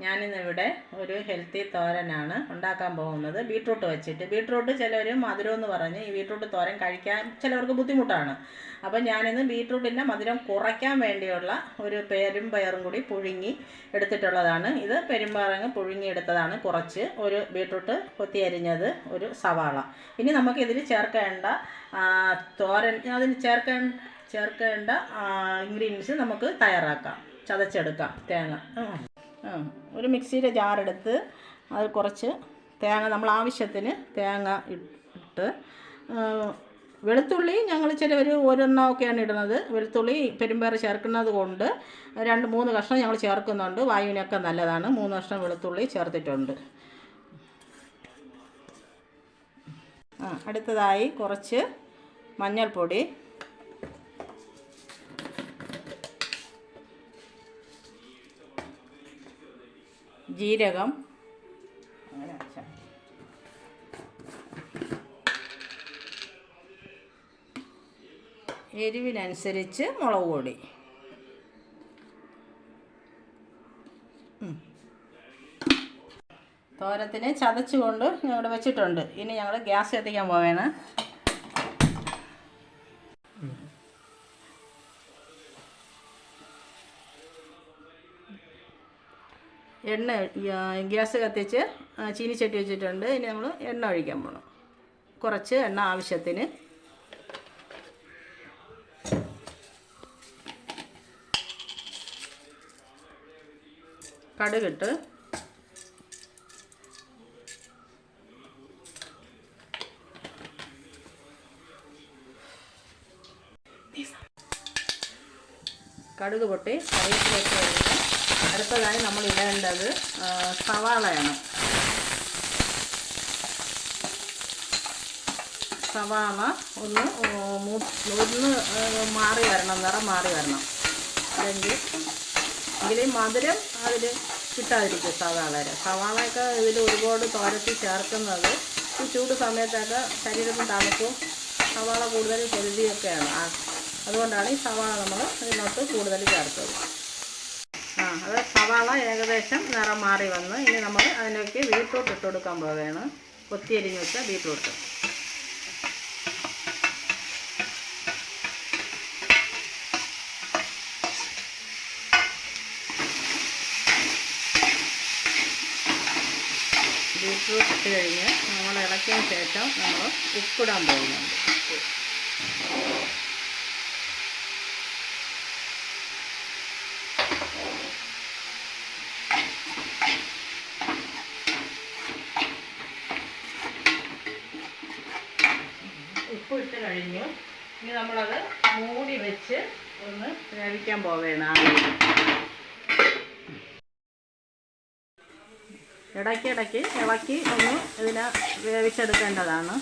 ഞാനിന്നിവിടെ ഒരു ഹെൽത്തി തോരനാണ് ഉണ്ടാക്കാൻ പോകുന്നത്. ബീട്രൂട്ട് വെച്ചിട്ട്. ബീട്രൂട്ട് ചിലർ മധുരമെന്ന് പറഞ്ഞ് ഈ ബീട്രൂട്ട് തോരൻ കഴിക്കാൻ ചിലവർക്ക് ബുദ്ധിമുട്ടാണ്. അപ്പം ഞാനിന്ന് ബീട്രൂട്ടിൻ്റെ മധുരം കുറയ്ക്കാൻ വേണ്ടിയുള്ള ഒരു പെരുമ്പയറും കൂടി പുഴുങ്ങി എടുത്തിട്ടുള്ളതാണ്. ഇത് പെരുമ്പയറങ്ങ് പുഴുങ്ങിയെടുത്തതാണ് കുറച്ച്. ഒരു ബീട്രൂട്ട് കൊത്തി അരിഞ്ഞത്, ഒരു സവാള. ഇനി നമുക്കിതിൽ ചേർക്കേണ്ട അതിന് ചേർക്കേണ്ട ഇൻഗ്രീഡിയൻസ് നമുക്ക് തയ്യാറാക്കാം. ചതച്ചെടുക്കാം. തേങ്ങ ഒരു മിക്സിയുടെ ജാറെടുത്ത് അത് കുറച്ച് തേങ്ങ, നമ്മൾ ആവശ്യത്തിന് തേങ്ങ ഇട്ട്, വെളുത്തുള്ളി ഞങ്ങൾ ചിലവർ ഒരെണ്ണമൊക്കെയാണ് ഇടുന്നത്. വെളുത്തുള്ളി പെരുമ്പയർ ചേർക്കുന്നത് കൊണ്ട് 2-3 കഷ്ണം ഞങ്ങൾ ചേർക്കുന്നുണ്ട്. വായുവിനൊക്കെ നല്ലതാണ്. 3 കഷ്ണം വെളുത്തുള്ളി ചേർത്തിട്ടുണ്ട്. അടുത്തതായി കുറച്ച് മഞ്ഞൾപ്പൊടി, ജീരകം, എരിവിനനുസരിച്ച് മുളക് പൊടി. തോരത്തിന് ചതച്ചുകൊണ്ട് ഞങ്ങൾ വെച്ചിട്ടുണ്ട്. ഇനി ഞങ്ങൾ ഗ്യാസ് കത്തിക്കാൻ പോവുകയാണ്. ഗ്യാസ് കത്തിച്ച് ചീനിച്ചട്ടി വെച്ചിട്ടുണ്ട്. ഇനി നമ്മൾ എണ്ണ ഒഴിക്കാൻ പോകണം. കുറച്ച് എണ്ണ ആവശ്യത്തിന്. കടുകിട്ട്, കടുക് പൊട്ടി കറിവേപ്പിലേക്ക് കഴിഞ്ഞ് അടുത്തതായി നമ്മൾ ഇടേണ്ടത് സവാളയാണ്. സവാള ഒന്ന് മാറി വരണം, നിറം മാറി വരണം. എങ്കിലും മധുരം അതിൽ കിട്ടാതിരിക്കും. സവാളയൊക്കെ ഇതിൽ ഒരുപാട് തോരത്തിൽ ചേർക്കുന്നത് ഈ ചൂട് സമയത്തൊക്കെ ശരീരത്തിന് തണുപ്പും സവാള കൂടുതൽ ഹെൽത്തിയൊക്കെയാണ്. അതുകൊണ്ടാണ് ഈ സവാള നമ്മൾ ഇതിനകത്ത് കൂടുതൽ ചേർത്തത്. അത് സവാള ഏകദേശം നിറം മാറി വന്ന് ഇനി നമ്മൾ അതിലേക്ക് ബീട്രൂട്ട് ഇട്ട് കൊടുക്കാൻ പോവുകയാണ്. കൊത്തിയരിഞ്ഞ് വെച്ച ബീട്രൂട്ട്. ബീട്രൂട്ട് ഇട്ട് കഴിഞ്ഞ് നമ്മൾ ഇളക്കിയതിന് ശേഷം നമ്മൾ ഉപ്പിടാൻ പോകുന്നുണ്ട്. ഉപ്പ് ഇട്ട് കഴിഞ്ഞു. ഇനി നമ്മളത് മൂടി വെച്ച് ഒന്ന് വേവിക്കാൻ പോവുകയാണ്. ഇടയ്ക്കിടയ്ക്ക് ഇളക്കി ഒന്ന് ഇതിനെ വേവിച്ചെടുക്കേണ്ടതാണ്.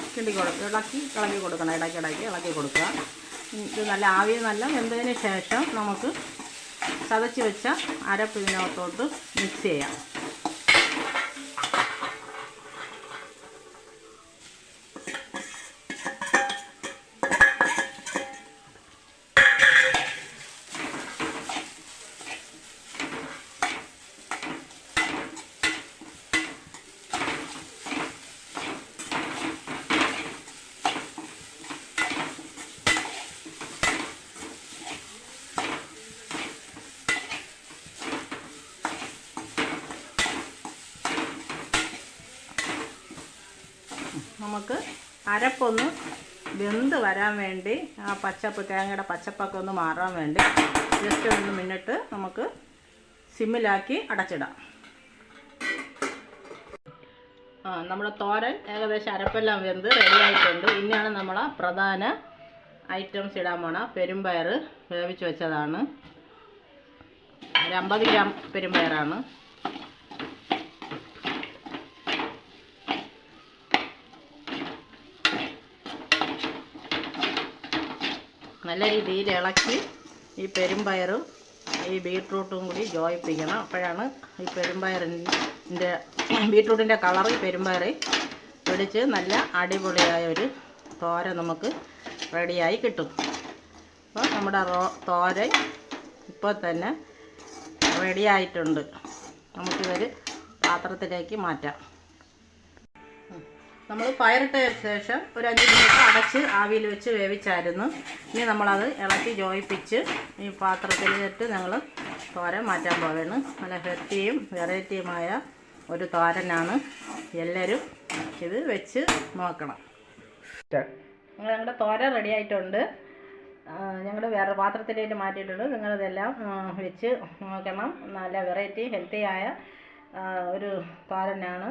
ഇളക്കി കൊടുക്കണം. ഇടയ്ക്കിടയ്ക്ക് ഇളക്കി കൊടുക്കുക. ഇത് നല്ല ആവിയിൽ നല്ല വെന്തതിന് ശേഷം നമുക്ക് ചതച്ച് വെച്ച അരപ്പ് ഇതിനകത്തോട്ട് മിക്സ് ചെയ്യാം. നമുക്ക് അരപ്പൊന്ന് വെന്ത് വരാൻ വേണ്ടി, ആ തേങ്ങയുടെ പച്ചപ്പൊക്കെ ഒന്ന് മാറാൻ വേണ്ടി ജസ്റ്റ് 1 മിനിറ്റ് നമുക്ക് സിമ്മിലാക്കി അടച്ചിടാം. നമ്മുടെ തോരൻ ഏകദേശം അരപ്പെല്ലാം വെന്ത് റെഡിയായിട്ടുണ്ട്. ഇനിയാണ് നമ്മൾ പ്രധാന ഐറ്റംസ് ഇടാൻ പോണ. പെരുമ്പയർ വേവിച്ച് വെച്ചതാണ്. 50 ഗ്രാം പെരുമ്പയറാണ്. നല്ല രീതിയിൽ ഇളക്കി ഈ പെരുമ്പയറും ഈ ബീട്രൂട്ടും കൂടി യോജിപ്പിക്കണം. അപ്പോഴാണ് ഈ ബീട്രൂട്ടിൻ്റെ കളർ ഈ പെരുമ്പയറിൽ പിടിച്ച് നല്ല അടിപൊളിയായ ഒരു തോരൻ നമുക്ക് റെഡിയായി കിട്ടും. അപ്പോൾ നമ്മുടെ തോരൻ ഇപ്പോൾ തന്നെ റെഡിയായിട്ടുണ്ട്. നമുക്കിതൊരു പാത്രത്തിലേക്ക് മാറ്റാം. നമ്മൾ പയറിട്ട ശേഷം ഒരു 5 മിനിറ്റ് അടച്ച് ആവിയിൽ വെച്ച് വേവിച്ചായിരുന്നു. ഇനി നമ്മളത് ഇളക്കി യോജിപ്പിച്ച് ഈ പാത്രത്തിലിട്ട് ഞങ്ങൾ തോരൻ മാറ്റാൻ പോവുകയാണ്. നല്ല ഹെൽത്തിയും വെറൈറ്റിയുമായ ഒരു തോരനാണ്. എല്ലാവരും ഇത് വെച്ച് നോക്കണം. ഞങ്ങളുടെ തോരൻ റെഡി ആയിട്ടുണ്ട്. ഞങ്ങൾ വേറെ പാത്രത്തിലേക്ക് മാറ്റിയിട്ടുണ്ട്. നിങ്ങളിതെല്ലാം വെച്ച് നോക്കണം. നല്ല വെറൈറ്റി ഹെൽത്തിയായ ഒരു തോരനാണ്.